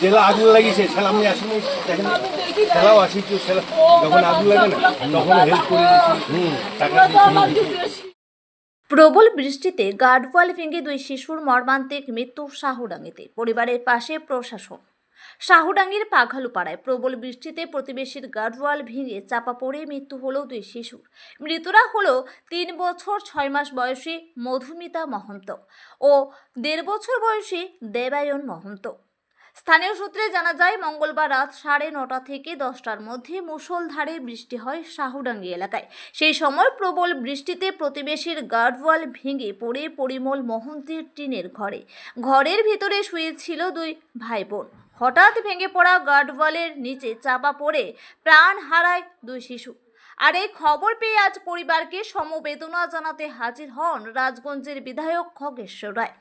জেলা আগুন লাগিয়েছে সালামি আসেনি দেখেন খেলাও আসি কেউ যখন আগুন লাগে না তখন হেল্প করে দিচ্ছি টাকা দিচ্ছি। প্রবল বৃষ্টিতে গার্ডওয়াল ভেঙে দুই শিশুর মর্মান্তিক মৃত্যু শাহুডাঙ্গিতে, পরিবারের পাশে প্রশাসন। শাহুডাঙ্গির পাঘালুপাড়ায় প্রবল বৃষ্টিতে প্রতিবেশীর গার্ডওয়াল ভেঙে চাপা পড়ে মৃত্যু হলো দুই শিশুর। মৃতরা হলো 3 বছর 6 মাস বয়সী মধুমিতা মহন্ত ও 1.5 বছর বয়সী দেবায়ন মহন্ত। স্থানীয় সূত্রে জানা যায়, মঙ্গলবার রাত 9:30 থেকে 10টার মধ্যে মুষলধারে বৃষ্টি হয় শাহুডাঙ্গি এলাকায়। সেই সময় প্রবল বৃষ্টিতে প্রতিবেশীর গার্ডওয়াল ভেঙে পড়ে পরিমল মহন্তের টিনের ঘরের ভিতরে শুয়েছিল দুই ভাই বোন। হঠাৎ ভেঙে পড়া গার্ডওয়ালের নিচে চাপা পড়ে প্রাণ হারায় দুই শিশু। আর এই খবর পেয়ে আজ পরিবারকে সমবেদনা জানাতে হাজির হন রাজগঞ্জের বিধায়ক খগেশ্বর রায়।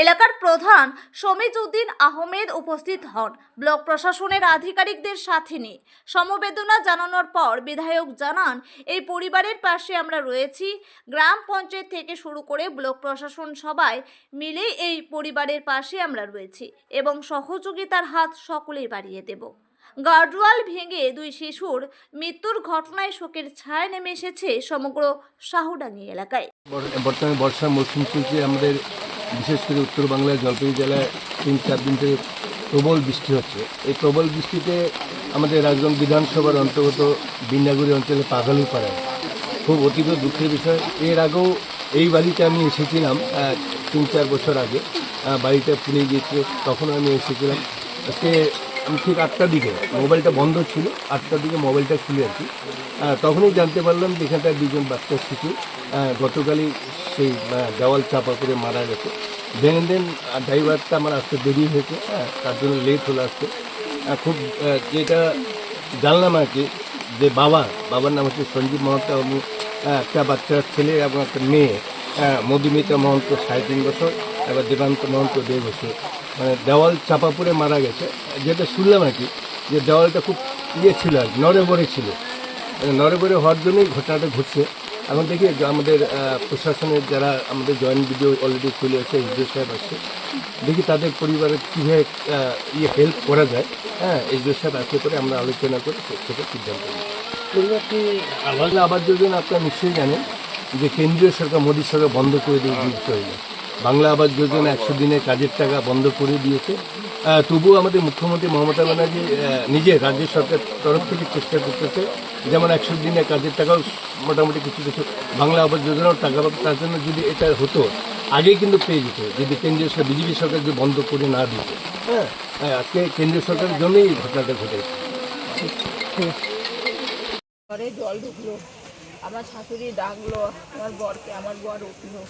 এলাকার প্রধান শমিজউদ্দিন আহমেদ উপস্থিত হন। ব্লক প্রশাসনের আধিকারিকদের সাথে নিয়ে সমবেদনা জানানোর পর বিধায়ক জানান, এই পরিবারের পাশে আমরা রয়েছি। গ্রাম পঞ্চায়েত থেকে শুরু করে ব্লক প্রশাসন সবাই মিলে এই পরিবারের পাশে আমরা রয়েছি এবং সহযোগিতার হাত সকলেই বাড়িয়ে দেব। গার্ডওয়াল ভেঙে দুই শিশুর মৃত্যুর ঘটনায় শোকের ছায়া নেমে এসেছে সমগ্র শাহুডাঙ্গি এলাকায়। বর্তমানে বর্ষার মৌসুম চলছে আমাদের, বিশেষ করে উত্তর বাংলার জলপাইগুড়ি জেলায় 3-4 দিন থেকে প্রবল বৃষ্টি হচ্ছে। এই প্রবল বৃষ্টিতে আমাদের রাজগঞ্জ বিধানসভার অন্তর্গত বিন্যাগুড়ি অঞ্চলে পাঘালুপাড়ায় খুব অতীব দুঃখের বিষয়। এর আগেও এই বাড়িতে আমি এসেছিলাম 3-4 বছর আগে, বাড়িটা পুড়ে গিয়েছিল, তখন আমি এসেছিলাম। আজকে ঠিক 8টার দিকে মোবাইলটা বন্ধ ছিল, 8টার দিকে মোবাইলটা খুলে আর কি, তখনই জানতে পারলাম যে এখানটায় 2জন বাচ্চা শিশু গতকালই সেই দেওয়াল চাপা করে মারা গেছে। দেন ড্রাইভারটা আমার আসতে দেরি হয়েছে, তার জন্য লেট হলো আসতে। খুব যেটা জানলাম আর কি, যে বাবার নাম হচ্ছে সঞ্জীব মহন্ত এবং একটা বাচ্চার ছেলে এবং একটা মেয়ে মধুমিতা মহন্ত 3.5 বছর, এবার দেবান্ত মহন্ত 1.5 বছর, মানে দেওয়াল চাপা পড়ে মারা গেছে। যেটা শুনলাম আর কি, যে দেওয়ালটা খুব ছিল আর কি, নড়ে ছিল, নড়ে হওয়ার জন্যই ঘটনাটা ঘটছে। এখন দেখি আমাদের প্রশাসনের যারা আমাদের জয়েন্ট ভিডিও অলরেডি চলে এসে এসডিও সাহেব আসছে, দেখি তাদের পরিবারের কীভাবে হেল্প করা যায়। এসডিও সাহেব আসলে করে আমরা আলোচনা করে সেটা সিদ্ধান্ত নিই। আবাস যোজনা আপনারা নিশ্চয়ই জানেন যে কেন্দ্রীয় সরকার মোদী সরকার বন্ধ করে দিয়ে দিতে হয়ে, বাংলা আবাস যোজনা 100 দিনের কাজের টাকা বন্ধ করে দিয়েছে। তবুও আমাদের মুখ্যমন্ত্রী মমতা ব্যানার্জি নিজে রাজ্য সরকার তরফ থেকে চেষ্টা করতেছে, যেমন 100 দিনের কাজের টাকাও মোটামুটি কিছু বাংলা আবাস যোজনাও টাকা পাবে। তার জন্য যদি এটা হতো আগেই কিন্তু পেয়ে যেত, যদি কেন্দ্রীয় সরকার বিজেপি সরকার যদি বন্ধ করে না দিত। আজকে কেন্দ্রীয় সরকারের জন্যই এই ঘটনাটা ঘটেছে। ঘরে জল ঢুকলো, আমার শাশুড়ি ডাকলো আমার বরকে, আমার বর উঠলো,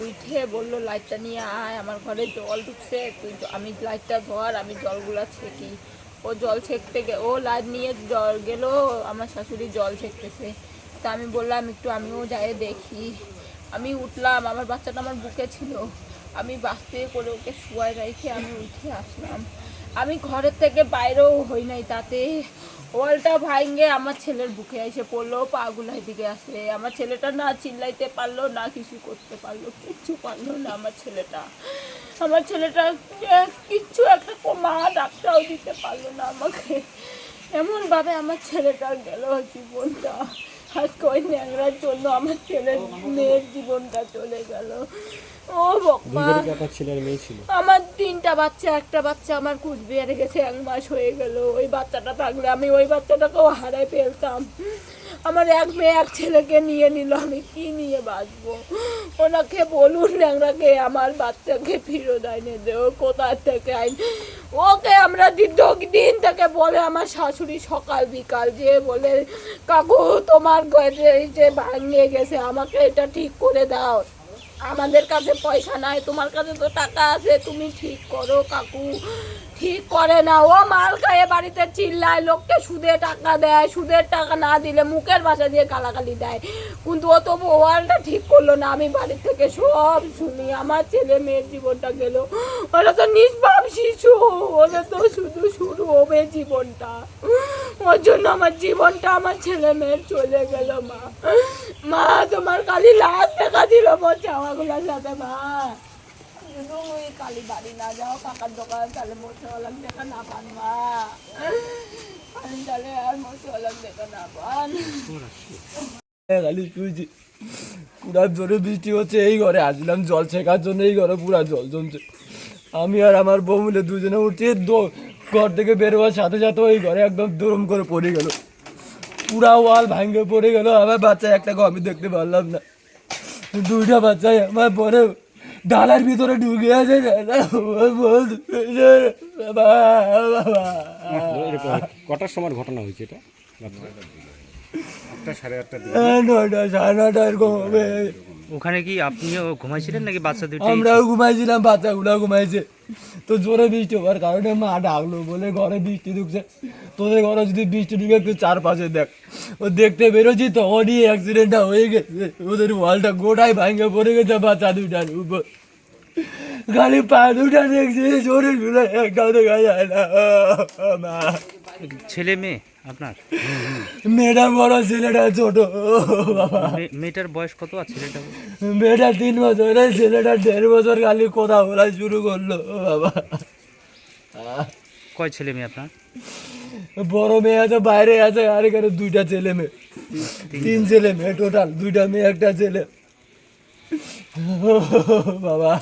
উঠে বললো লাইটটা নিয়ে আয়, আমার ঘরে জল ঢুকছে, আমি লাইটটা ধর, আমি জলগুলা ছেঁকি। ও জল ছেঁকতে ও লাইট নিয়ে জল গেল, আমার শাশুড়ি জল ছেঁকতেছে। তা আমি বললাম একটু আমিও যাই দেখি। আমি উঠলাম, আমার বাচ্চাটা আমার বুকে ছিল, আমি বাস্তে করে ওকে শুয়ায় রেখে আমি উঠে আসলাম। আমি ঘরের থেকে বাইরেও হই নাই, তাতে ওয়ালটা ভাঙে আমার ছেলের বুকে এসে পড়লো, পাগুলাই দিকে আসে। আমার ছেলেটা না চিল্লাইতে পারলো, না কিছু করতে পারলো, কিচ্ছু পারলো না। আমার ছেলেটা কিচ্ছু একটা মা ডাক্তারও দিতে পারলো না আমাকে। এমনভাবে আমার ছেলেটা গেল জীবনটা। আজকে ওই ন্যাংরার জন্য আমার মেয়ের জীবনটা চলে গেল। ও আমার 3টা বাচ্চা, একটা বাচ্চা আমার কুচবিহারে গেছে, 1 মাস হয়ে গেল। ওই বাচ্চাটা থাকলে আমি ওই বাচ্চাটাকেও হারাই ফেলতাম। আমার 1 মেয়ে 1 ছেলেকে নিয়ে নিল, আমি কি নিয়ে বাঁচবো? ওনাকে বলুন ন্যাংরাকে আমার বাচ্চাকে ফিরত আইনে দেও, কোথায় থেকে আইন। ওকে আমরা দিন থেকে বলে আমার শাশুড়ি সকাল বিকাল যে বলে, কাকু তোমার ঘরে যে ভাঙিয়ে গেছে আমাকে এটা ঠিক করে দাও, আমাদের কাছে পয়সা নাই, তোমার কাছে তো টাকা আছে, তুমি ঠিক করো। কাকু ঠিক করে না, ও মাল খাইয়ে বাড়িতে চিল্লায়, লোককে সুদে টাকা দেয়, সুদের টাকা না দিলে মুখের ভাষা দিয়ে গালাগালি দেয়, কিন্তু ও তো ওয়ালটা ঠিক করলো না। আমি বাড়ির থেকে সব শুনি, আমার ছেলে মেয়ের জীবনটা গেল। ওরা তো নিষ্পাপ শিশু, ওদের তো শুধু শুরু হবে জীবনটা। ওর জন্য আমার জীবনটা আমার ছেলে মেয়ের চলে গেল। মা তোমার খালি লাশ দেখা ছিল মোর চাওয়াগুলোর সাথে। মা শুধু ওই কালী বাড়ি না যাও কাকার দোকান তাহলে মশলা দেখা না পান মা কালী তাহলে আর মশলা দেখা না পান খালি শুয়েছি পুরা জোরে বৃষ্টি হচ্ছে, এই ঘরে আসলাম জল ছেঁকার জন্য, এই ঘরে পুরা জল জমছে। আমি আর আমার বউ মিলে দুজনে উঠছি, ঘর থেকে বেরোবার সাথে সাথে ওই ঘরে একদম দরম করে পড়ে গেল, পুরা ওয়াল ভাঙে পড়ে গেল। আমার বাচ্চা একটাকে আমি দেখতে পারলাম না, দুইটা বাচ্চাই আমার পরে ডালার ভিতরে ঢুকে আছে। কটার সময় ঘটনা হয়েছে এটা? 8টা সাড়ে 8টার দিকে। 9টা সাড়ে 9টা এরকম হবে। ওখানে কি আপনিও ঘুমাইছিলেন নাকি বাচ্চা দুটি? আমরাও ঘুমাইছিলাম, বাচ্চাগুলাও ঘুমাইছে। তো জোরে বৃষ্টি হওয়ার কারণে মা ডাকলো, বলে ঘরে বৃষ্টি ঢুকছে, তোদের ঘরে যদি বৃষ্টি ঢুকে একটু চারপাশে দেখ। ও দেখতে বেরোচ্ছি তখনই অ্যাক্সিডেন্টটা হয়ে গেছে, ওদের ওয়ালটা গোটাই ভাঙে পড়ে গেছে বাচ্চা দুটার উপর। খালি পা দুটা দেখছি, শরীর গুলো একটাও দেখা যায় না। মা, ছেলে মেয়ে আপনার? মেয়েটা বড়, ছেলেটা ছোট। বাবা, মেয়েটার বয়স কত আর ছেলেটা? মেয়েটা 3 বছরের, ছেলেটা 1.5 বছর। খালি কথা বলা শুরু করলো। বাবা, কয় ছেলে মেয়ে আপনার? বড় মেয়ে আছে বাইরে আছে, আর এখানে 2টা ছেলে মেয়ে, 3 ছেলে মেয়ে টোটাল, 2টা মেয়ে 1টা ছেলে। বাবা।